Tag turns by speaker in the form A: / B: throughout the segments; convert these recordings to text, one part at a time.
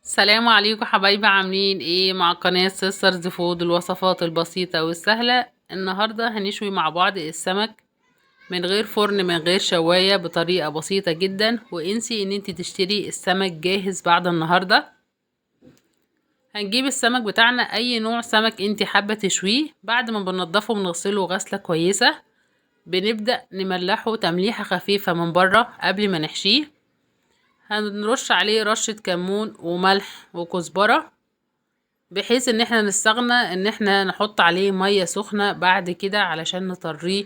A: السلام عليكم حبايبي، عاملين ايه؟ مع قناة سيسترز فود، الوصفات البسيطة والسهلة. النهاردة هنشوي مع بعض السمك من غير فرن، من غير شواية، بطريقة بسيطة جدا. وانسي ان انت تشتري السمك جاهز بعد النهاردة. هنجيب السمك بتاعنا، اي نوع سمك انت حابة تشويه. بعد ما بننضفه بنغسله غسلة كويسة، بنبدأ نملحه تمليحة خفيفة من بره قبل ما نحشيه. هنرش عليه رشة كمون وملح وكزبرة، بحيث ان احنا نستغنى ان احنا نحط عليه مية سخنة بعد كده علشان نطريه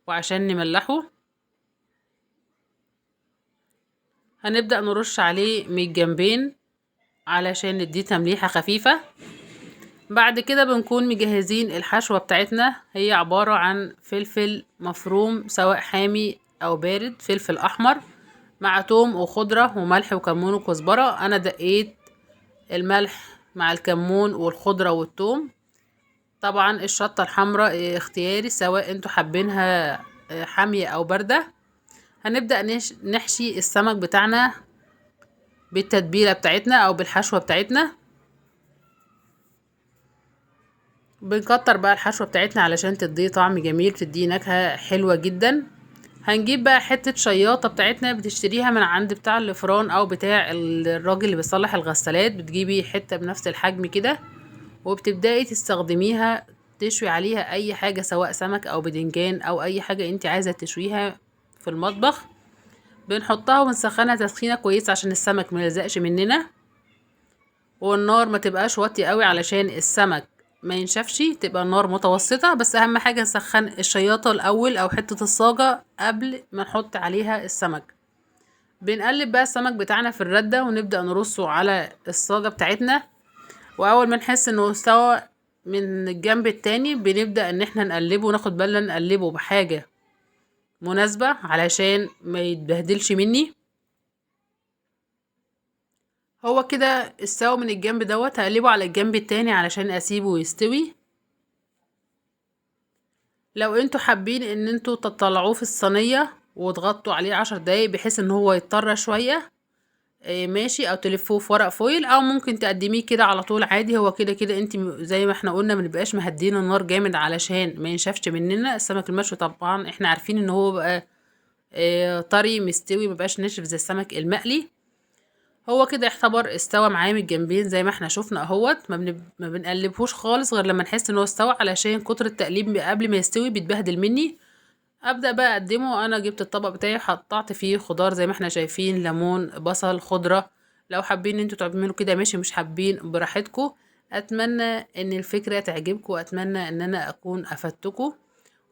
A: وعشان نملحه. هنبدأ نرش عليه من الجنبين علشان نديه تمليحة خفيفة. بعد كده بنكون مجهزين الحشوة بتاعتنا، هي عبارة عن فلفل مفروم سواء حامي او بارد، فلفل احمر مع توم وخضرة وملح وكمون وكزبرة. انا دقيت الملح مع الكمون والخضرة والثوم. طبعا الشطة الحمراء اختياري، سواء انتوا حابينها حامية او باردة. هنبدأ نحشي السمك بتاعنا بالتتبيلة بتاعتنا او بالحشوة بتاعتنا. بنكتر بقى الحشوة بتاعتنا علشان تديه طعم جميل، بتديه نكهة حلوة جدا. هنجيب بقى حتة شياطة بتاعتنا، بتشتريها من عند بتاع الفران او بتاع الراجل اللي بيصلح الغسالات. بتجيبي حتة بنفس الحجم كده وبتبدأي تستخدميها تشوي عليها اي حاجة، سواء سمك او بدنجان او اي حاجة انت عايزة تشويها في المطبخ. بنحطها ونسخنها تسخينة كويسة عشان السمك ما يلزقش مننا، والنار ما تبقاش واطية قوي علشان السمك ما ينشفش، تبقى النار متوسطة. بس اهم حاجة نسخن الشياطة الاول او حتة الصاجة قبل ما نحط عليها السمك. بنقلب بقى السمك بتاعنا في الردة ونبدأ نرصه على الصاجة بتاعتنا، واول ما نحس انه استوى من الجنب التاني بنبدأ ان احنا نقلبه، وناخد بالنا نقلبه بحاجة مناسبة علشان ما يتبهدلش مني. هو كده استوى من الجنب دوت، هقلبه على الجنب التاني علشان اسيبه يستوي. لو انتوا حابين ان انتوا تطلعوه في الصينية وتغطوا عليه 10 دقايق بحيث ان هو يضطر شوية، ماشي، او تلفوه في ورق فويل، او ممكن تقدميه كده على طول عادي. هو كده كده انت زي ما احنا قلنا منبقاش مهدين النار جامد علشان ما ينشفش مننا. السمك المشوي طبعا احنا عارفين ان هو بقى طري مستوي، مبقاش ناشف زي السمك المقلي. هو كده يعتبر استوى معاه من الجنبين زي ما احنا شفنا اهوت. ما بنقلبهوش خالص غير لما نحس ان هو استوى، علشان كتر التقليب قبل ما يستوي بيتبهدل مني. ابدا بقى اقدمه. انا جبت الطبق بتاعي، حطعت فيه خضار زي ما احنا شايفين، ليمون، بصل، خضره. لو حابين انتوا تعملوا كده ماشي، مش حابين براحتكم. اتمنى ان الفكره تعجبكم، واتمنى ان انا اكون افدتكم.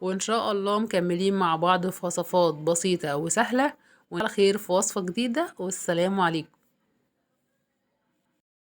A: وان شاء الله مكملين مع بعض في وصفات بسيطه وسهله، وعلى خير في وصفه جديده، والسلام عليكم.